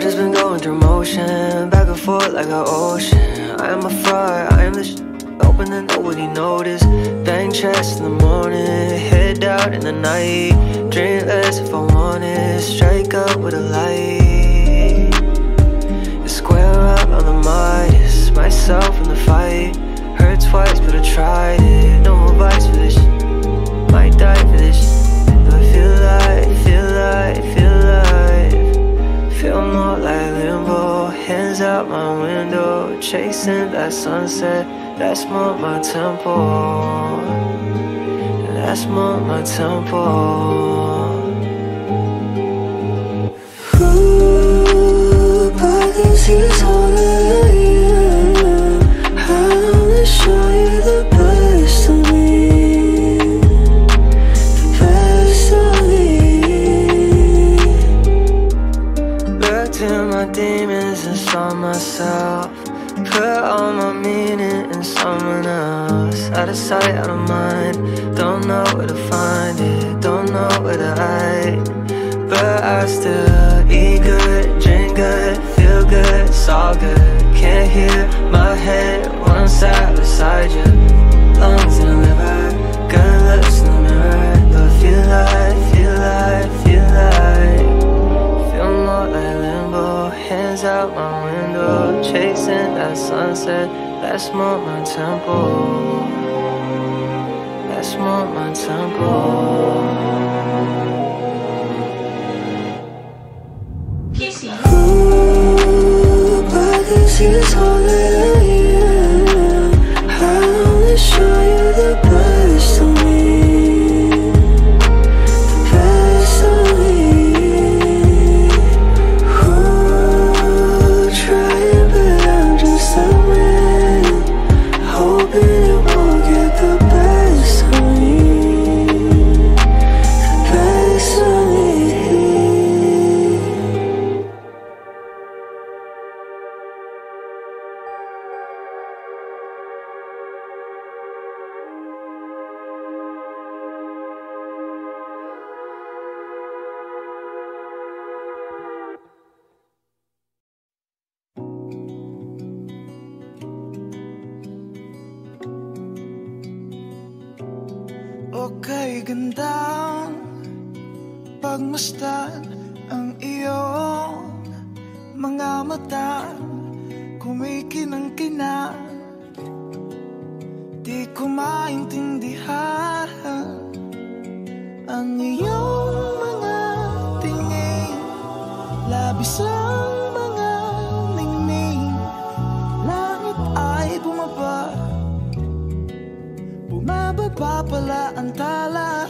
just been going through motion, back and forth like an ocean. I am a fraud, I am the hoping that nobody noticed. Bang chest in the morning, head out in the night. Dreamless if I want it, strike up with a light. Square up on the Midas, myself in the fight. Hurt twice but I tried it, no more bites for this. Might die for this. Do I feel alive, feel alive, feel alive? Feel more like limbo, hands out my window. Chasing that sunset, that's more my tempo. That's more my tempo. Ooh, pockets is all I am. I wanna show you the best of me, the best of me. Looked in my demons and saw myself. Put all my meaning in someone else. Out of sight, out of mind. Don't know where to find it, don't know where to hide. But I still eat good, drink good, feel good, it's all good. Can't hear my head when I'm sat beside you. Lungs in the liver, good looks in the mirror. But feel like, feel like, feel like. Feel more like limbo, hands out my window. Chasing that sunset, that's more my tempo. That's more my tempo. Ooh, pockets is all that I am. I wanna show you the best of me, the best of me. Ooh, trying but I'm just a man, hoping it won't get the best of me, the best of me. Okay, gandang pagmasdan ang iyong mga mata, kumikinang-kinang. Di ko maintindihan ang iyong mga tingin, labis ang mga ningning. Langit ay bumaba, bumababa pala ang tala.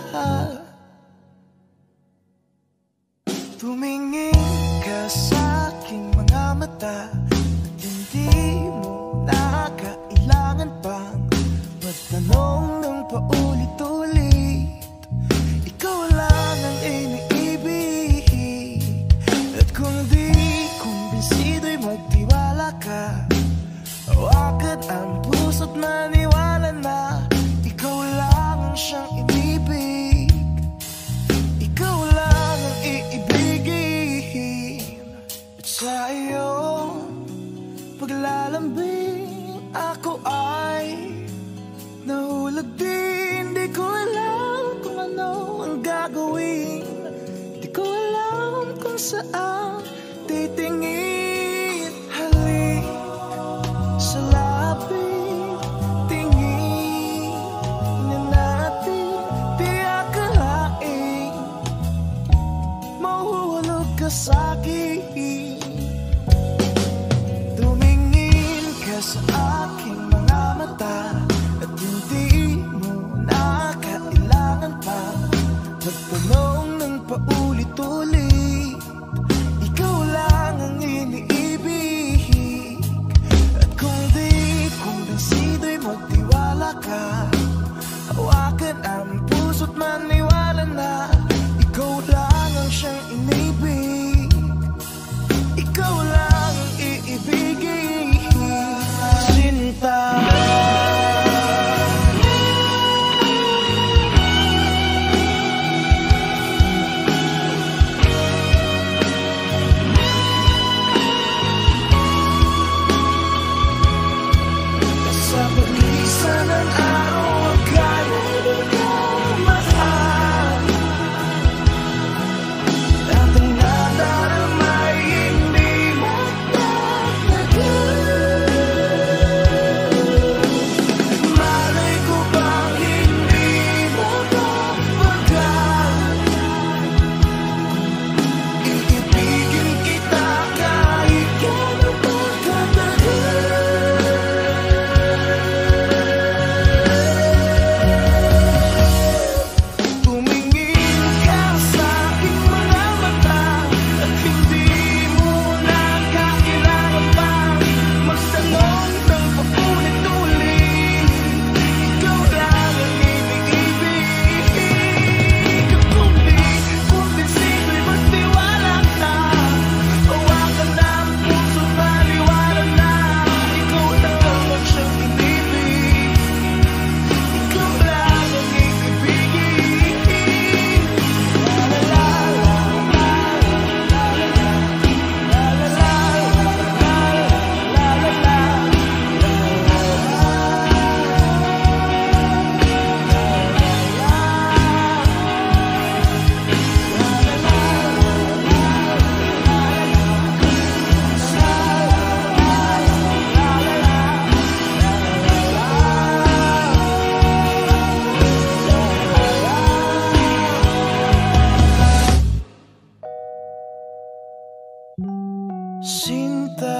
Tumingin ka sa aking mga mata at hindi mo na kailangan pang magtanong ng paulit-ulit. Ikaw lang ang iniibig, at kung di kumbinsido'y magtiwala ka. Hawakan ang puso't maniwala na ikaw lang ang siyang inibig. Ikaw lang ang iibigin. At sa iyong paglalambing ako ay nahulog din. Di ko alam kung ano ang gagawin, di ko alam kung saan titingin. Halik sa lapit, tingin na natin. Di akalain mahuhulog ka sa'kin. Tumingin ka sa aking mga mata at hindi mo na kailangan pa magtanong ng paulit-ulit. Ikaw lang ang iniibig, at kung di kumbinsido'y magtiwala ka. Hawakan ang puso't maniwala na ikaw lang ang siyang inibig. Ikaw lang ang iibigin. Sinta, sinta.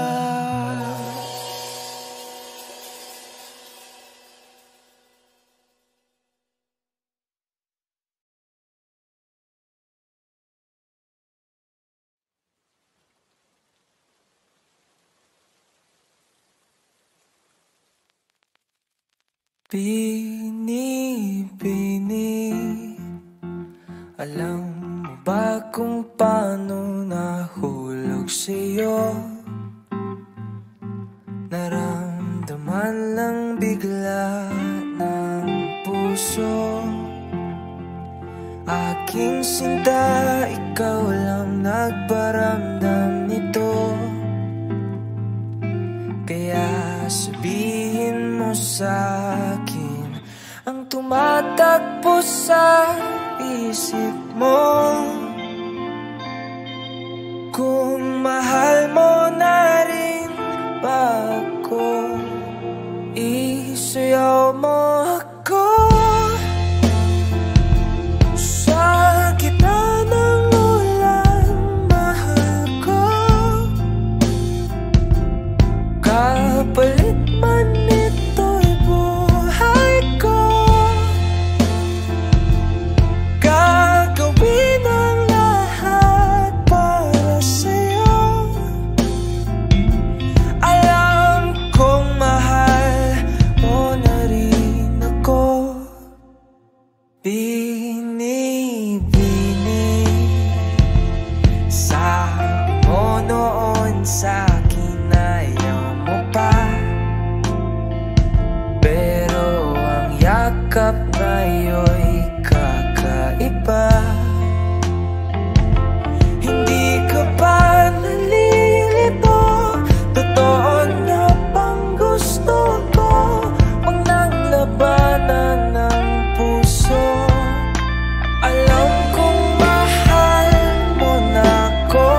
Bini-bini, alam mo ba kung paano nahulog sa'yo? Naramdaman lang bigla ng puso. Aking sinta, ikaw lang nagparamdam nito. Kaya sabihin mo sa'kin ang tumatakbo sa isip mo. Kung mahal mo na rin ba ako, isayaw mo ako. Sa gitna ng ulan, mahal ko. Kapalit man ito'y buhay ko. Gagawin ang lahat para sa'yo. Alam kong mahal mo na rin ako. Bini-bini, sabi mo noon sa'kin ayaw mo pa. Pero ang yakap ngayon'y kakaiba. Hindi ka ba nalilito? Totoo na bang gusto ko? Huwag nang labanan ng puso. Alam kong mahal mo na ako.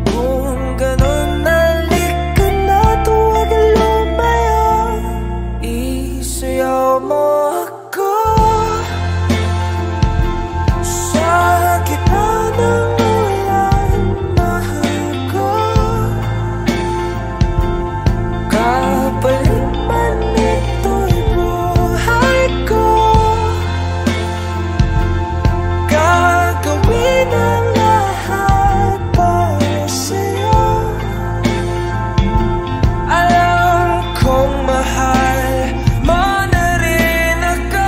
Kung ganun, halika na't huwag lumayo. Isayaw mo ako. Sa gitna ng ulan, mahal ko. Kapalit man ito'y buhay ko. Gagawin ang lahat para sa'yo. Alam kong mahal mo na rin ako.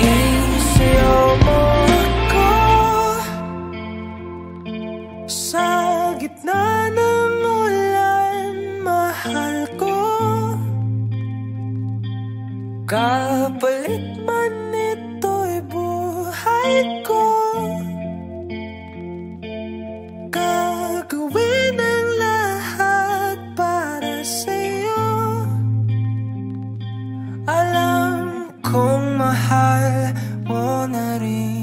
Isayaw mo ako. Sa gitna ng ulan, mahal ko. Kapalit man ito'y buhay ko. Gagawin ang lahat para sa'yo. Alam kong mahal mo na rin